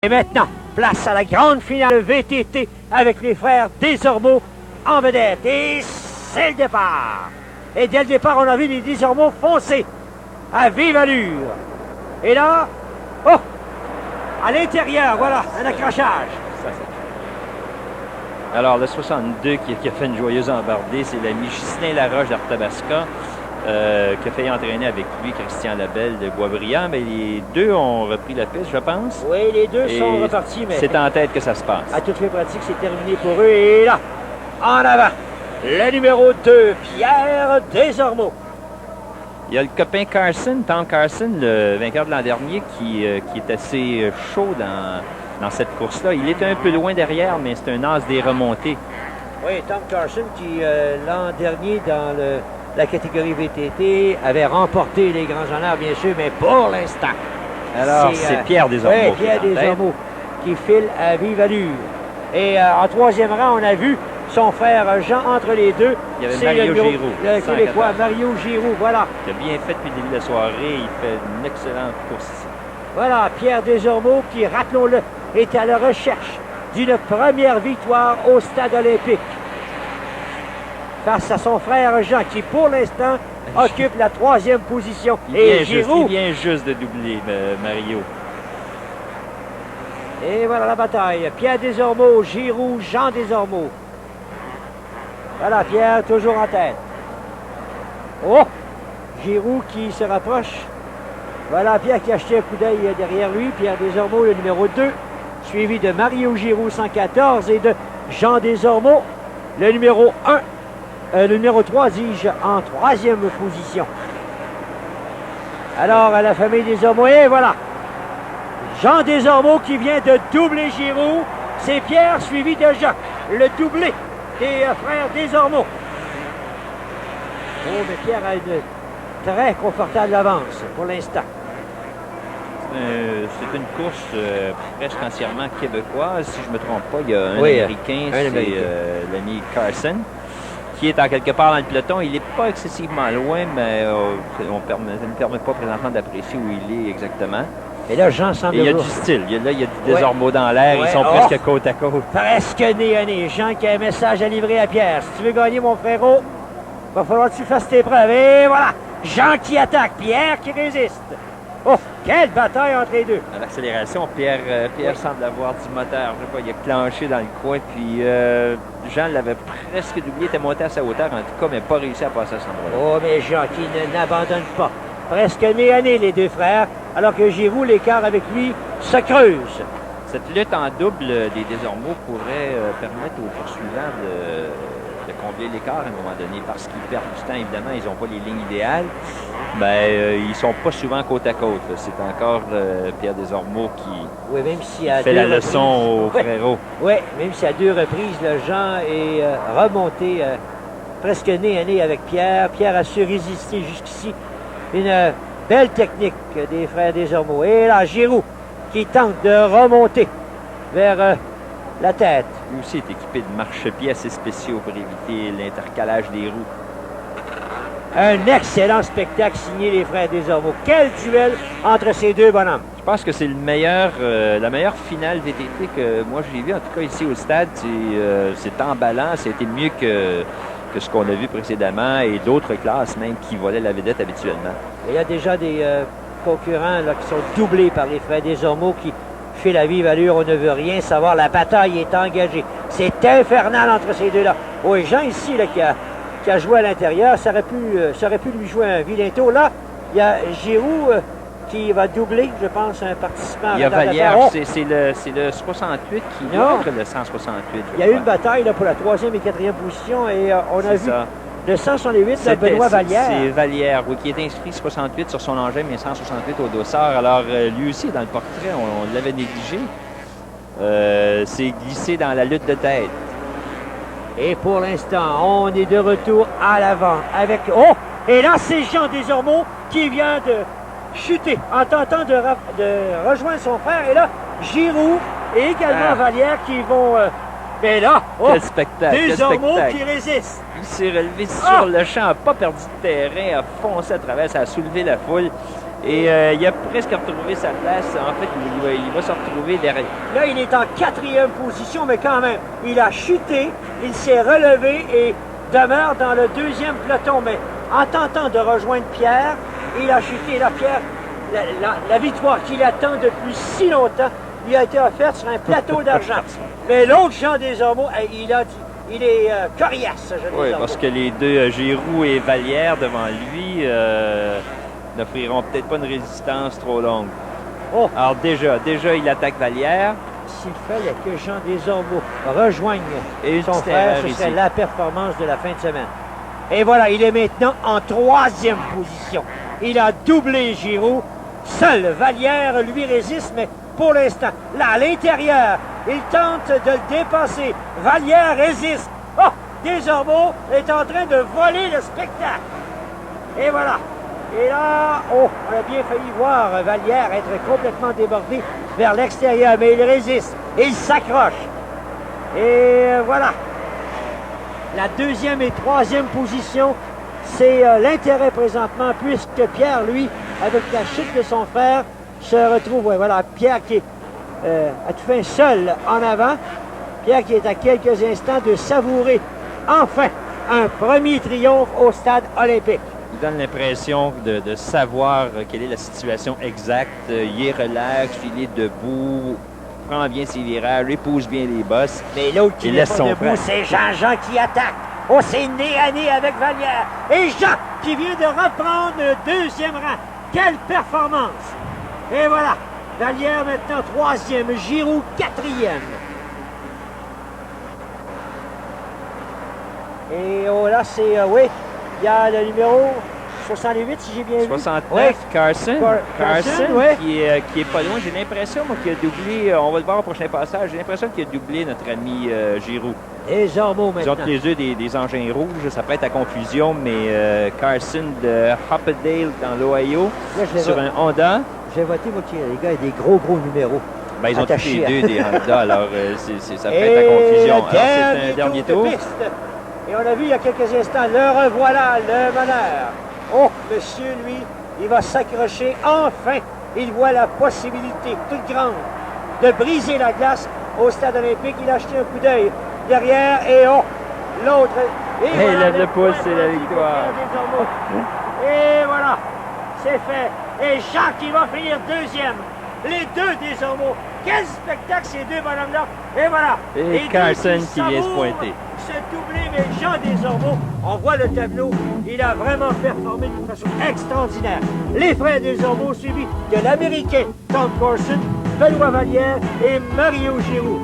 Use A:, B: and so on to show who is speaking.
A: Et maintenant, place à la grande finale VTT avec les frères Desormeaux en vedette. Et c'est le départ. Et dès le départ, on a vu les Desormeaux foncer à vive allure. Et là, oh, à l'intérieur, voilà, un accrochage.
B: Alors, le 62 qui a fait une joyeuse embardée, c'est l'ami Ghislain Laroche d'Arthabasca, qui a failli entraîner avec lui Christian Labelle de Boisbriand, mais les deux ont repris la piste, je pense.
A: Oui, les deux sont repartis, mais
B: c'est en tête que ça se passe.
A: À toutes les pratiques, c'est terminé pour eux. Et là, en avant, le numéro 2, Pierre Desormeaux.
B: Il y a le copain Carson, Tom Carson, le vainqueur de l'an dernier, qui est assez chaud dans cette course-là. Il est un peu loin derrière, mais c'est un as des remontées.
A: Oui, Tom Carson qui, l'an dernier, dans la catégorie VTT, avait remporté les grands honneurs, bien sûr, mais pour l'instant.
B: Alors, c'est Pierre Desormeaux.
A: Oui, Pierre Desormeaux qui file à vive allure. Et en troisième rang, on a vu son frère Jean entre les deux.
B: Il y avait Mario Giroux.
A: Le Québécois Mario Giroux, voilà.
B: Qui a bien fait depuis le début de la soirée. Il fait une excellente course ici.
A: Voilà, Pierre Desormeaux qui, rappelons-le, est à la recherche d'une première victoire au stade olympique. Face à son frère Jean, qui pour l'instant occupe la troisième position.
B: Et Giroux. Il vient juste de doubler Mario.
A: Et voilà la bataille. Pierre Desormeaux, Giroux, Jean Desormeaux. Voilà, Pierre toujours en tête. Oh! Giroux qui se rapproche. Voilà, Pierre qui a acheté un coup d'œil derrière lui. Pierre Desormeaux, le numéro 2, suivi de Mario Giroux, 114, et de Jean Desormeaux, le numéro 1. Le numéro 3, dis-je, en troisième position. Alors, à la famille Desormeaux, et voilà. Jean Desormeaux qui vient de doubler Giroux. C'est Pierre suivi de Jacques, le doublé des frères Desormeaux. Oh, mais Pierre a une très confortable avance pour l'instant.
B: C'est une course presque entièrement québécoise. Si je ne me trompe pas, il y a un Américain, c'est l'ami Carson, qui est en quelque part dans le peloton. Il n'est pas excessivement loin, mais ça ne nous permet pas présentement d'apprécier où il est exactement.
A: Et là, Jean semble...
B: Et il y a du style. Il y a du Desormeaux dans l'air. Ils sont presque côte à côte.
A: Presque nez à nez. Jean qui a un message à livrer à Pierre. Si tu veux gagner, mon frérot, il va falloir que tu fasses tes preuves. Et voilà, Jean qui attaque, Pierre qui résiste. Oh, quelle bataille entre les deux.
B: À l'accélération, Pierre semble avoir du moteur. Je sais pas, il a clenché dans le coin, puis Jean l'avait presque doublé, était monté à sa hauteur, en tout cas, mais pas réussi à passer à cet endroit-là.
A: Oh, mais Jean qui n'abandonne pas. Presque nez à nez, les deux frères, alors que Giroux, l'écart avec lui, se creuse.
B: Cette lutte en double des Desormeaux pourrait permettre aux poursuivants de combler l'écart à un moment donné, parce qu'ils perdent du temps, évidemment, ils n'ont pas les lignes idéales, mais ils ne sont pas souvent côte à côte. C'est encore Pierre Desormeaux qui
A: même si
B: fait la leçon aux frérots.
A: Oui, même si à deux reprises, le Jean est remonté presque nez à nez avec Pierre. Pierre a su résister jusqu'ici. Une belle technique des frères Desormeaux. Et là, Giroux qui tente de remonter vers la tête.
B: Lui aussi est équipé de marchepieds assez spéciaux pour éviter l'intercalage des roues.
A: Un excellent spectacle signé les frères Desormeaux. Quel duel entre ces deux bonhommes.
B: Je pense que c'est la meilleure finale VTT que moi j'ai vue, en tout cas ici au stade. C'est emballant, c'était mieux que ce qu'on a vu précédemment et d'autres classes même qui volaient la vedette habituellement.
A: Il y a déjà des concurrents là, qui sont doublés par les frères Desormeaux qui filent à vive allure. On ne veut rien savoir. La bataille est engagée. C'est infernal entre ces deux-là. Oh, et Jean ici là, qui a joué à l'intérieur, ça aurait pu lui jouer un vilain tour. Là, il y a Giroux qui va doubler, je pense, un participant.
B: Il y a Vallière, c'est le 68 qui doit être le 168.
A: Il y a eu une bataille là, pour la troisième et quatrième position et on a vu le 168 de Benoît Vallière.
B: C'est Vallière, oui, qui est inscrit 68 sur son engin, mais 168 au dossard. Alors, lui aussi, dans le portrait, on l'avait négligé. C'est glissé dans la lutte de tête.
A: Et pour l'instant, on est de retour à l'avant avec... Oh! Et là, c'est Jean Desormeaux qui vient de chuter en tentant de rejoindre son frère. Et là, Giroux et également Vallière qui vont... mais là,
B: quel spectacle!
A: Desormeaux qui résiste.
B: Il s'est relevé sur le champ, n'a pas perdu de terrain, a foncé à travers, ça a soulevé la foule. Et il a presque retrouvé sa place. En fait, il va se retrouver derrière.
A: Là, il est en 4e position, mais quand même, il a chuté, il s'est relevé et demeure dans le 2e peloton. Mais en tentant de rejoindre Pierre, il a chuté. Et là, Pierre, la victoire qu'il attend depuis si longtemps, lui a été offerte sur un plateau d'argent. Mais l'autre Jean Desormeaux, il est coriace, Jean
B: Oui,
A: Desormeaux.
B: parce que les deux, Giroux et Vallière, devant lui, n'offriront peut-être pas une résistance trop longue.
A: Oh.
B: Alors déjà, il attaque Vallière.
A: S'il fallait que Jean Desormeaux rejoigne
B: Et
A: son frère, ce serait la performance de la fin de semaine. Et voilà, il est maintenant en 3e position. Il a doublé Giroux. Seul Vallière lui résiste, mais pour l'instant, là, à l'intérieur, il tente de le dépasser. Vallière résiste. Oh! Desormeaux est en train de voler le spectacle. Et voilà. Et là, oh, on a bien failli voir Vallière être complètement débordé vers l'extérieur, mais il résiste. Il s'accroche. Et voilà. La 2e et 3e position, c'est l'intérêt présentement, puisque Pierre, lui, avec la chute de son frère, se retrouve, ouais, voilà, Pierre qui est à tout fin seul en avant. Pierre qui est à quelques instants de savourer enfin un premier triomphe au stade olympique.
B: Il donne l'impression de savoir quelle est la situation exacte. Il est relax, il est debout, prend bien ses virages, épouse bien les bosses.
A: Mais l'autre qui
B: Il
A: n'est
B: laisse
A: pas
B: son
A: debout,
B: frère.
A: c'est Jean-Jean qui attaque. Oh, c'est nez à nez avec Vallière. Et Jean qui vient de reprendre le 2e rang. Quelle performance! Et voilà, Vallière maintenant 3e, Giroux 4e. Et oh là, c'est, oui, il y a le numéro 68, si j'ai bien vu.
B: 69,
A: Ouais.
B: Carson.
A: Carson, ouais.
B: qui est pas loin. J'ai l'impression, moi, qu'il a doublé, on va le voir au prochain passage, j'ai l'impression qu'il a doublé notre ami Giroux.
A: Desormeaux
B: Ils ont
A: maintenant.
B: tous les deux des engins rouges, ça peut être à confusion, mais Carson de Hoppedale dans l'Ohio,
A: Là, je vais
B: sur un Honda.
A: J'ai voté, moi, les gars, il y a des gros numéros.
B: Ben, ils ont tous
A: Attachés
B: les deux des Honda, alors ça peut être à
A: Et
B: confusion. Alors,
A: dernier
B: c'est un dernier
A: de
B: tour.
A: piste. Et on a vu il y a quelques instants, le revoilà, le meneur. Oh, monsieur, lui, il va s'accrocher. Enfin, il voit la possibilité toute grande de briser la glace au stade olympique. Il a acheté un coup d'œil derrière et oh, l'autre. Et
B: Hey,
A: voilà,
B: lève le pouce, c'est la
A: point
B: victoire.
A: Et voilà, c'est fait. Et Jean qui va finir 2e. Les deux Desormeaux. Quel spectacle ces deux bonhommes-là. Et voilà.
B: Et
A: Les deux
B: Carson qui vient se
A: savourent
B: pointer.
A: Ce doublé, mais Jean Desormeaux, on voit le tableau, il a vraiment performé d'une façon extraordinaire. Les frères Desormeaux suivis de l'Américain Tom Carson, Benoît Vallière et Mario Giroux.